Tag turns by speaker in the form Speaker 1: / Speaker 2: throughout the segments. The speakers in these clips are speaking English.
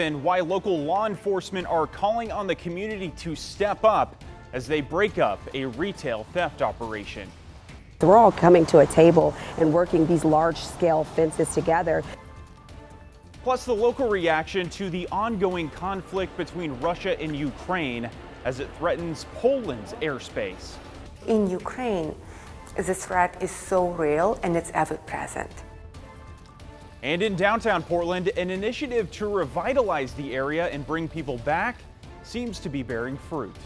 Speaker 1: And why local law enforcement are calling on the community to step up as they break up a retail theft operation.
Speaker 2: We're all coming to a table and working these large-scale fences together.
Speaker 1: Plus the local reaction to the ongoing conflict between Russia and Ukraine as it threatens Poland's airspace.
Speaker 3: In Ukraine, the threat is so real and it's ever present.
Speaker 1: And in downtown Portland, an initiative to revitalize the area and bring people back seems to be bearing fruit.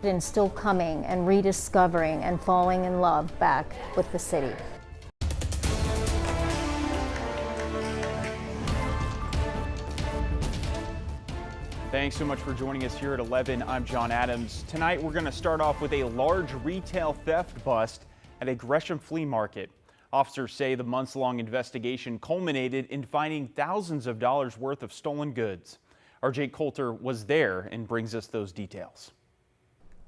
Speaker 4: And still coming and rediscovering and falling in love back with the city.
Speaker 1: Thanks so much for joining us here at 11. I'm John Adams. Tonight we're going to start off with a large retail theft bust at a Gresham flea market. Officers say the months-long investigation culminated in finding thousands of dollars worth of stolen goods. Our Jake Coulter was there and brings us those details.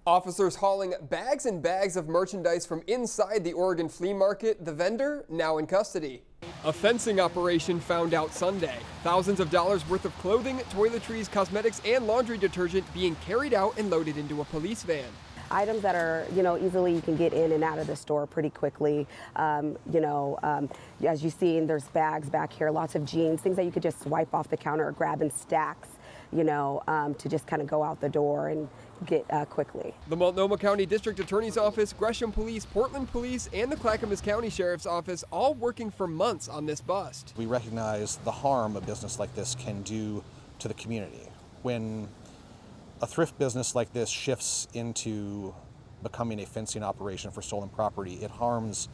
Speaker 5: Officers hauling bags and bags of merchandise from inside the Oregon flea market, the vendor now in custody. A fencing operation found out Sunday. Thousands of dollars worth of clothing, toiletries, cosmetics, and laundry detergent being carried out and loaded into a police van.
Speaker 2: Items that are, easily you can get in and out of the store pretty quickly. As you see, there's bags back here, lots of jeans, things that you could just swipe off the counter or grab in stacks, to just kind of go out the door and get quickly.
Speaker 5: The Multnomah County District Attorney's Office, Gresham Police, Portland Police, and the Clackamas County Sheriff's Office all working for months on this bust.
Speaker 6: We recognize the harm a business like this can do to the community. When a thrift business like this shifts into becoming a fencing operation for stolen property, it harms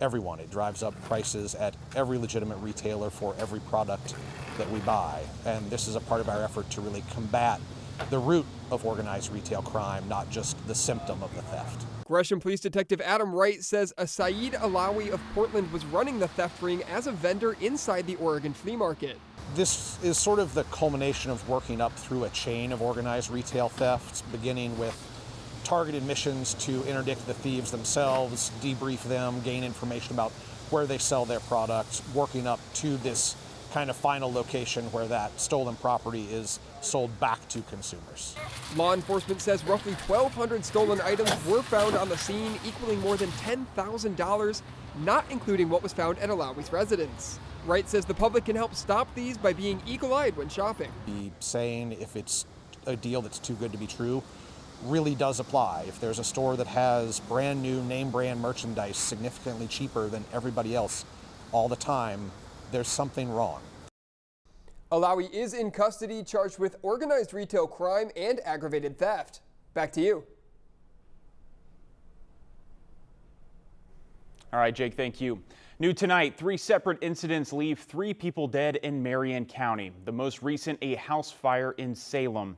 Speaker 6: everyone. It drives up prices at every legitimate retailer for every product that we buy. And this is a part of our effort to really combat the root of organized retail crime, not just the symptom of the theft.
Speaker 5: Gresham Police Detective Adam Wright says a Saeed Alawi of Portland was running the theft ring as a vendor inside the Oregon flea market.
Speaker 6: This is sort of the culmination of working up through a chain of organized retail thefts, beginning with targeted missions to interdict the thieves themselves, debrief them, gain information about where they sell their products, working up to this kind of final location where that stolen property is sold back to consumers.
Speaker 5: Law enforcement says roughly 1,200 stolen items were found on the scene, equaling more than $10,000, not including what was found at Alawi's residence. Wright says the public can help stop these by being eagle-eyed when shopping.
Speaker 6: The saying, if it's a deal that's too good to be true, really does apply. If there's a store that has brand new name brand merchandise significantly cheaper than everybody else all the time, there's something wrong.
Speaker 5: Alawi is in custody, charged with organized retail crime and aggravated theft. Back to you.
Speaker 1: All right, Jake, thank you. New tonight, 3 separate incidents leave 3 people dead in Marion County. The most recent, a house fire in Salem.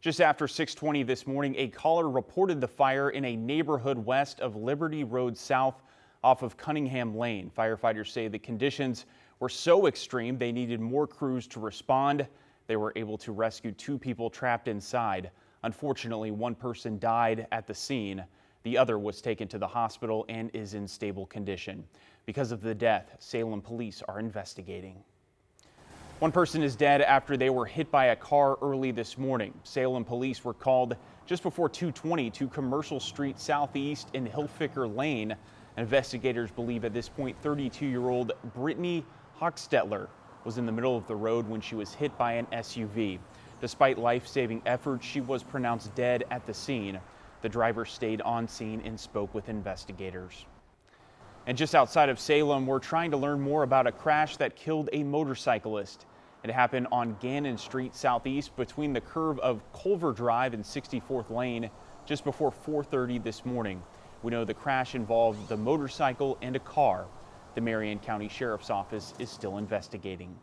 Speaker 1: Just after 6:20 this morning, a caller reported the fire in a neighborhood west of Liberty Road South off of Cunningham Lane. Firefighters say the conditions were so extreme they needed more crews to respond. They were able to rescue 2 people trapped inside. Unfortunately, 1 person died at the scene. The other was taken to the hospital and is in stable condition. Because of the death, Salem police are investigating. 1 person is dead after they were hit by a car early this morning. Salem police were called just before 2:20 to Commercial Street Southeast in Hillficker Lane. Investigators believe at this point 32-year-old Brittany Hochstetler was in the middle of the road when she was hit by an SUV. Despite life-saving efforts, she was pronounced dead at the scene. The driver stayed on scene and spoke with investigators. And just outside of Salem, we're trying to learn more about a crash that killed a motorcyclist. It happened on Gannon Street Southeast between the curve of Culver Drive and 64th Lane just before 4:30 this morning. We know the crash involved the motorcycle and a car. The Marion County Sheriff's Office is still investigating.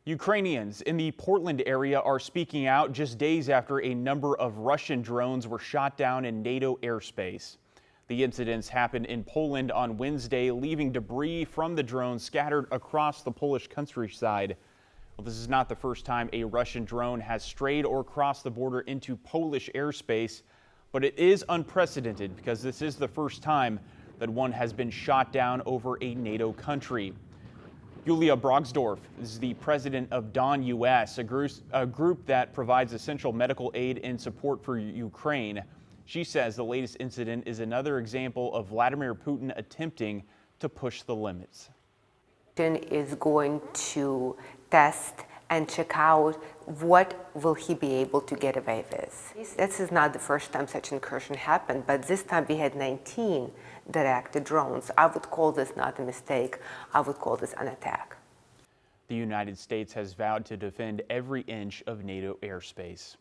Speaker 1: Ukrainians in the Portland area are speaking out just days after a number of Russian drones were shot down in NATO airspace. The incidents happened in Poland on Wednesday, leaving debris from the drones scattered across the Polish countryside. Well, this is not the first time a Russian drone has strayed or crossed the border into Polish airspace, but it is unprecedented because this is the first time that one has been shot down over a NATO country. Julia Brogsdorf is the president of Dawn US, a group that provides essential medical aid and support for Ukraine. She says the latest incident is another example of Vladimir Putin attempting to push the limits.
Speaker 3: Putin is going to test and check out what will he be able to get away with. This is not the first time such incursion happened, but this time we had 19 directed drones. I would call this not a mistake. I would call this an attack.
Speaker 1: The United States has vowed to defend every inch of NATO airspace.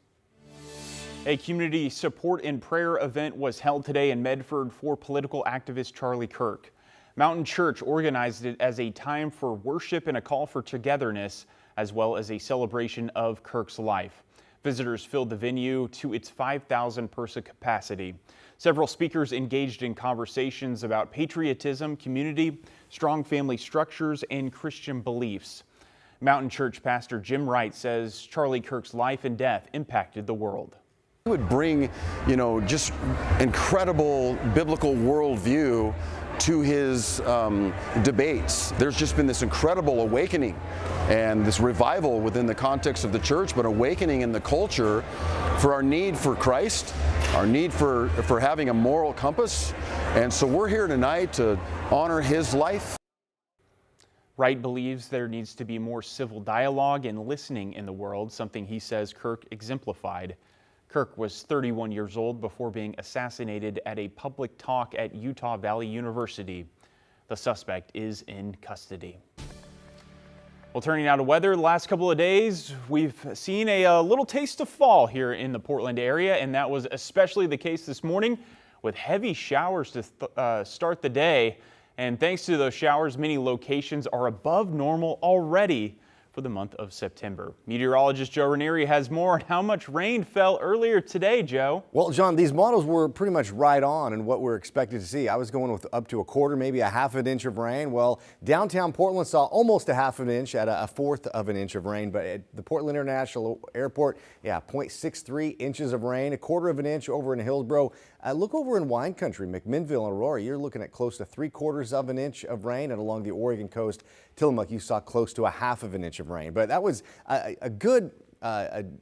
Speaker 1: A community support and prayer event was held today in Medford for political activist Charlie Kirk. Mountain Church organized it as a time for worship and a call for togetherness, as well as a celebration of Kirk's life. Visitors filled the venue to its 5,000 person capacity. Several speakers engaged in conversations about patriotism, community, strong family structures, and Christian beliefs. Mountain Church pastor Jim Wright says Charlie Kirk's life and death impacted the world.
Speaker 7: He would bring, just incredible biblical worldview to his debates. There's just been this incredible awakening and this revival within the context of the church, but awakening in the culture for our need for Christ, our need for having a moral compass. And so we're here tonight to honor his life.
Speaker 1: Wright believes there needs to be more civil dialogue and listening in the world, something he says Kirk exemplified. Kirk was 31 years old before being assassinated at a public talk at Utah Valley University. The suspect is in custody. Well, turning now to weather, the last couple of days, we've seen a little taste of fall here in the Portland area, and that was especially the case this morning with heavy showers to start the day. And thanks to those showers, many locations are above normal already for the month of September. Meteorologist Joe Ranieri has more on how much rain fell earlier today, Joe.
Speaker 8: Well, John, these models were pretty much right on in what we're expected to see. I was going with up to a quarter, maybe a half an inch of rain. Well, downtown Portland saw almost a half an inch at a fourth of an inch of rain, but at the Portland International Airport, 0.63 inches of rain, a quarter of an inch over in Hillsborough. Look over in wine country, McMinnville and Aurora, you're looking at close to 3/4 of an inch of rain, and along the Oregon coast, Tillamook, you saw close to a half of an inch of rain. But that was a good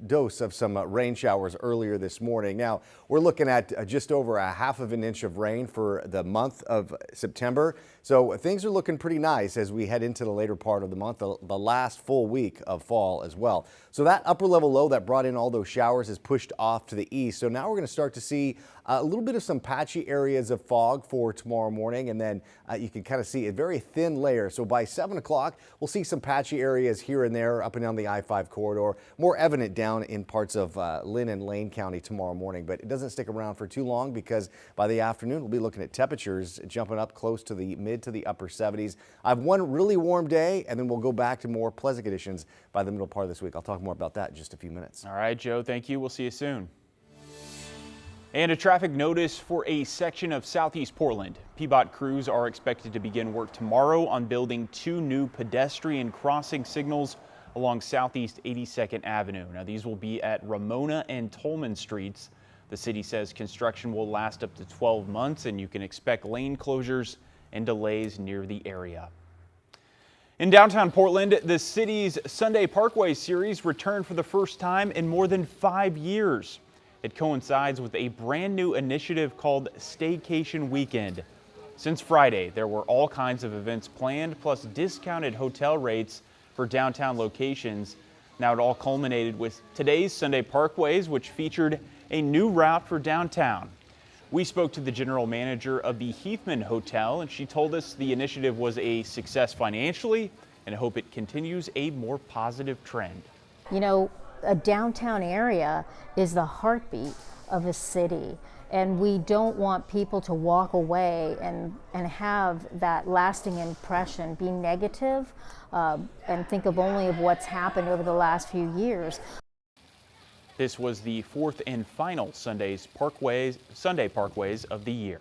Speaker 8: dose of some rain showers earlier this morning. Now, we're looking at just over a half of an inch of rain for the month of September. So things are looking pretty nice as we head into the later part of the month, the last full week of fall as well. So that upper level low that brought in all those showers is pushed off to the east. So now we're going to start to see a little bit of some patchy areas of fog for tomorrow morning, and then you can kind of see a very thin layer. So by 7 o'clock, we'll see some patchy areas here and there up and down the I-5 corridor, more evident down in parts of Lynn and Lane County tomorrow morning. But it doesn't stick around for too long, because by the afternoon, we'll be looking at temperatures jumping up close to the mid to the upper 70s. I have one really warm day, and then we'll go back to more pleasant conditions by the middle part of this week. I'll talk more about that in just a few minutes.
Speaker 1: All right, Joe, thank you. We'll see you soon. And a traffic notice for a section of Southeast Portland. PBOT crews are expected to begin work tomorrow on building 2 new pedestrian crossing signals along Southeast 82nd Avenue. Now, these will be at Ramona and Tolman Streets. The city says construction will last up to 12 months, and you can expect lane closures and delays near the area. In downtown Portland, the city's Sunday Parkway series returned for the first time in more than 5 years. It coincides with a brand new initiative called Staycation Weekend. Since Friday, there were all kinds of events planned, plus discounted hotel rates for downtown locations. Now it all culminated with today's Sunday Parkways, which featured a new route for downtown. We spoke to the general manager of the Heathman Hotel, and she told us the initiative was a success financially and hope it continues a more positive trend.
Speaker 4: You know, a downtown area is the heartbeat of a city, and we don't want people to walk away and have that lasting impression be negative and think of only of what's happened over the last few years.
Speaker 1: This was the 4th and final Sunday Parkways of the year.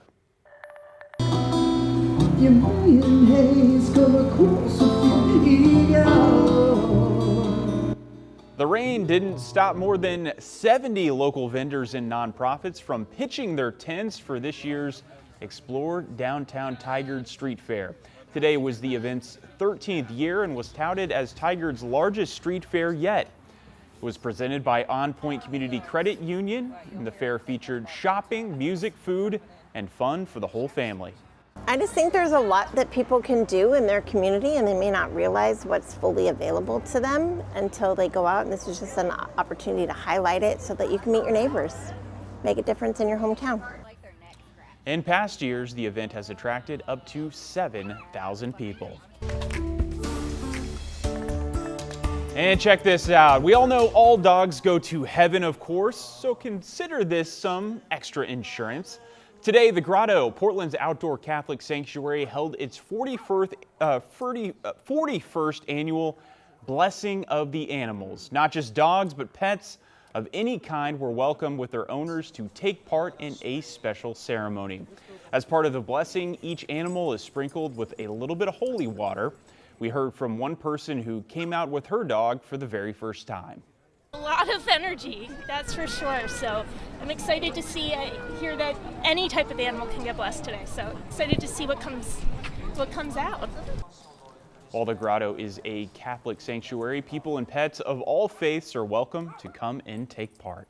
Speaker 1: The rain didn't stop more than 70 local vendors and nonprofits from pitching their tents for this year's Explore Downtown Tigard Street Fair. Today was the event's 13th year and was touted as Tigard's largest street fair yet. It was presented by On Point Community Credit Union, and the fair featured shopping, music, food, and fun for the whole family.
Speaker 9: I just think there's a lot that people can do in their community, and they may not realize what's fully available to them until they go out, and this is just an opportunity to highlight it so that you can meet your neighbors, make a difference in your hometown.
Speaker 1: In past years, the event has attracted up to 7,000 people. And check this out. We all know all dogs go to heaven, of course, so consider this some extra insurance. Today, the Grotto, Portland's outdoor Catholic sanctuary, held its 41st annual Blessing of the Animals. Not just dogs, but pets of any kind were welcome with their owners to take part in a special ceremony. As part of the blessing, each animal is sprinkled with a little bit of holy water. We heard from one person who came out with her dog for the very first time.
Speaker 10: A lot of energy, that's for sure. So I'm excited to hear that any type of animal can get blessed today. So excited to see what comes out.
Speaker 1: While the Grotto is a Catholic sanctuary, people and pets of all faiths are welcome to come and take part.